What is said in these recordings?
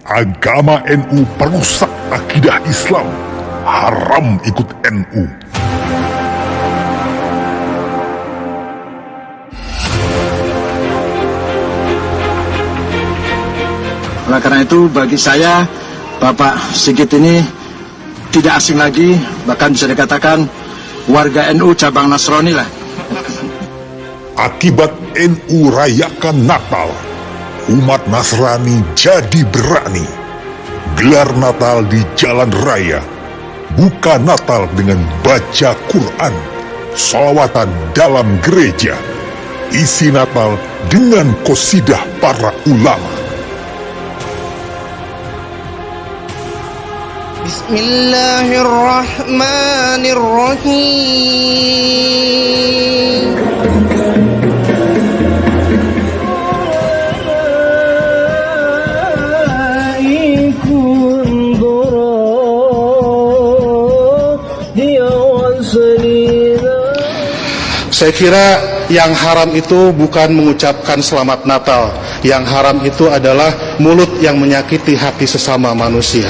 Agama NU perusak akidah Islam. Haram ikut NU. Oleh karena itu bagi saya Bapak Sigit ini tidak asing lagi, bahkan bisa dikatakan warga NU cabang Nasrani lah. Akibat NU rayakan Natal, umat Nasrani jadi berani. Gelar Natal di jalan raya, buka Natal dengan baca Quran, sholawatan dalam gereja, isi Natal dengan qosidah para ulama. Bismillahirrahmanirrahim. Saya kira yang haram itu bukan mengucapkan selamat Natal. Yang haram itu adalah mulut yang menyakiti hati sesama manusia.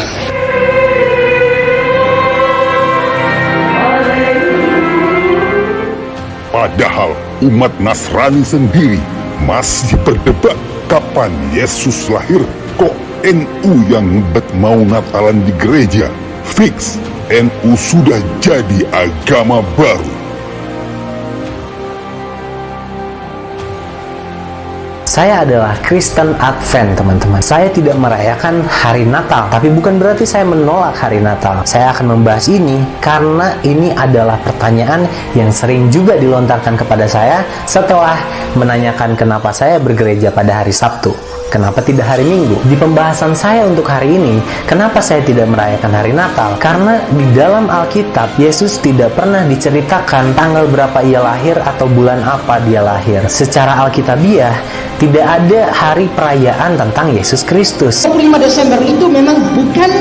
Padahal umat Nasrani sendiri masih berdebat kapan Yesus lahir. Kok NU yang ngebet mau Natalan di gereja? Fix, NU sudah jadi agama baru. Saya adalah Kristen Advent, teman-teman. Saya tidak merayakan hari Natal, tapi bukan berarti saya menolak hari Natal. Saya akan membahas ini karena ini adalah pertanyaan yang sering juga dilontarkan kepada saya setelah menanyakan kenapa saya bergereja pada hari Sabtu. Kenapa tidak hari Minggu? Di pembahasan saya untuk hari ini, kenapa saya tidak merayakan hari Natal? Karena di dalam Alkitab, Yesus tidak pernah diceritakan tanggal berapa ia lahir atau bulan apa dia lahir. Secara Alkitabiah, tidak ada hari perayaan tentang Yesus Kristus. 25 Desember itu memang bukan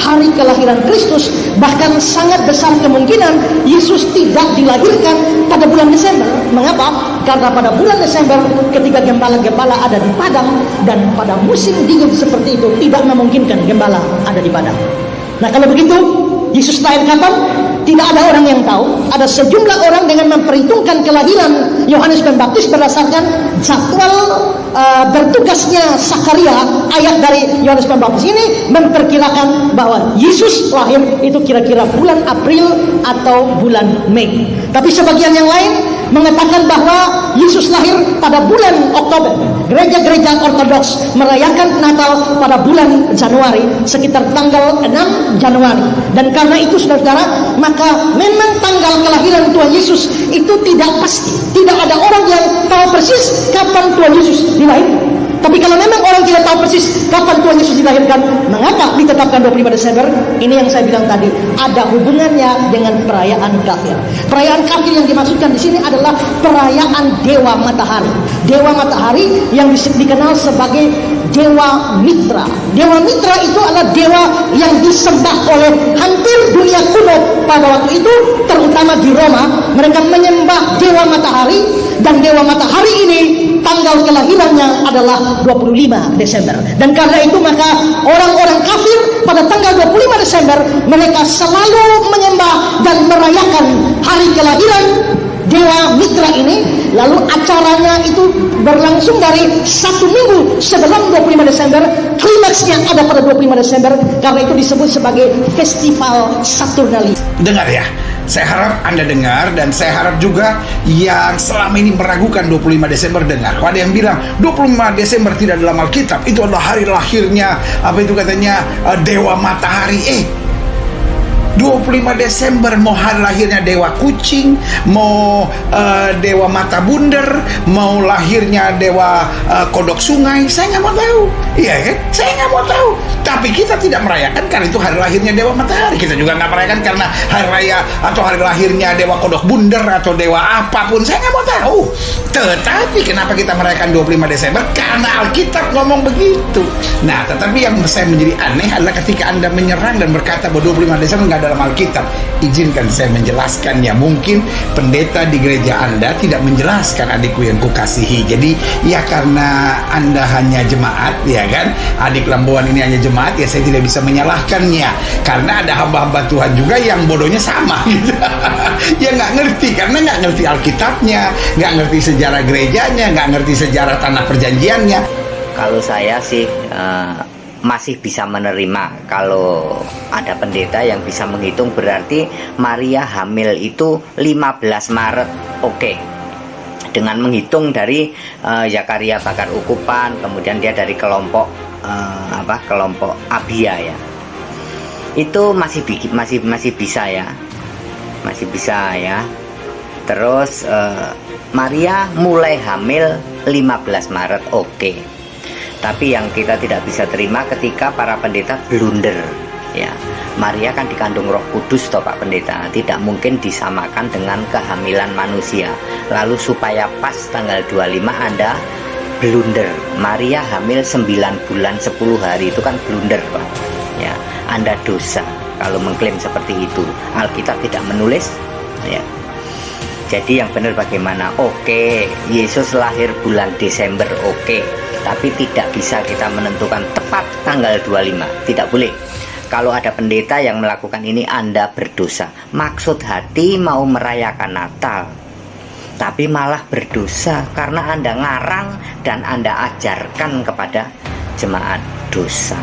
hari kelahiran Kristus. Bahkan sangat besar kemungkinan Yesus tidak dilahirkan pada bulan Desember. Mengapa? Karena pada bulan Desember ketika gembala-gembala ada di padang, dan pada musim dingin seperti itu tidak memungkinkan gembala ada di padang. Nah, kalau begitu Yesus lahir kapan? Tidak ada orang yang tahu. Ada sejumlah orang dengan memperhitungkan kelahiran Yohanes Pembaptis berdasarkan jadwal bertugasnya Sakaria. Ayat dari Yohanes Pembaptis ini memperkirakan bahwa Yesus lahir itu kira-kira bulan April atau bulan Mei. Tapi sebagian yang lain mengatakan bahwa Yesus lahir pada bulan Oktober. Gereja-gereja Ortodoks merayakan Natal pada bulan Januari, sekitar tanggal 6 Januari. Dan karena itu, saudara-saudara, maka memang tanggal kelahiran Tuhan Yesus itu tidak pasti. Tidak ada orang yang tahu persis kapan Tuhan Yesus dilahirkan. Tapi kalau memang orang tidak tahu persis kapan Tuhan Yesus dilahirkan, mengapa ditetapkan 25 Desember? Ini yang saya bilang tadi, ada hubungannya dengan perayaan kafir. Perayaan kafir yang dimaksudkan di sini adalah perayaan Dewa Matahari. Dewa Matahari yang dikenal sebagai Dewa Mitra. Dewa Mitra itu adalah dewa yang disembah oleh hampir dunia kuno pada waktu itu, terutama di Roma. Mereka menyembah Dewa Matahari, dan Dewa Matahari ini tanggal kelahirannya adalah 25 Desember. Dan karena itu maka orang-orang kafir pada tanggal 25 Desember mereka selalu menyembah dan merayakan hari kelahiran Dewa Mitra ini. Lalu acaranya itu berlangsung dari 1 minggu sebelum 25 Desember. Klimaksnya ada pada 25 Desember. Karena itu disebut sebagai Festival Saturnalia. Dengar ya, saya harap Anda dengar, dan saya harap juga yang selama ini meragukan 25 Desember dengar. Kalau ada yang bilang 25 Desember tidak dalam Alkitab, itu adalah hari lahirnya apa itu katanya Dewa Matahari. 25 Desember mau hari lahirnya Dewa Kucing, mau Dewa Mata Bunder, mau lahirnya Dewa Kodok Sungai, saya nggak mau tahu. Iya kan? Saya nggak mau tahu. Tapi kita tidak merayakan karena itu hari lahirnya Dewa Matahari. Kita juga nggak merayakan karena hari raya atau hari lahirnya Dewa Kodok Bunder atau Dewa apapun. Saya nggak mau tahu. Tetapi kenapa kita merayakan 25 Desember? Karena Alkitab ngomong begitu. Nah, tetapi yang saya menjadi aneh adalah ketika Anda menyerang dan berkata bahwa 25 Desember nggak ada dalam Alkitab. Izinkan saya menjelaskannya. Mungkin pendeta di gereja Anda tidak menjelaskan, adikku yang kukasihi. Jadi ya karena Anda hanya jemaat, ya kan, adik Lambuan ini hanya jemaat, ya saya tidak bisa menyalahkannya. Karena ada hamba-hamba Tuhan juga yang bodohnya sama gitu. Ya nggak ngerti, karena nggak ngerti Alkitabnya, nggak ngerti sejarah gerejanya, nggak ngerti sejarah tanah perjanjiannya. Kalau saya sih masih bisa menerima kalau ada pendeta yang bisa menghitung, berarti Maria hamil itu 15 Maret, oke. Dengan menghitung dari Zakaria Bakar Ukupan, kemudian dia dari kelompok kelompok Abia ya. Itu masih bisa ya. Masih bisa ya. Terus Maria mulai hamil 15 Maret, oke. Tapi yang kita tidak bisa terima ketika para pendeta blunder ya. Maria kan dikandung Roh Kudus toh Pak Pendeta, tidak mungkin disamakan dengan kehamilan manusia. Lalu supaya pas tanggal 25 Anda blunder, Maria hamil 9 bulan 10 hari, itu kan blunder Pak ya. Anda dosa kalau mengklaim seperti itu. Alkitab tidak menulis ya. Jadi yang benar bagaimana? Oke, Yesus lahir bulan Desember, oke. Tapi tidak bisa kita menentukan tepat tanggal 25. Tidak boleh. Kalau ada pendeta yang melakukan ini, Anda berdosa. Maksud hati mau merayakan Natal, tapi malah berdosa karena Anda ngarang dan Anda ajarkan kepada jemaat dosa.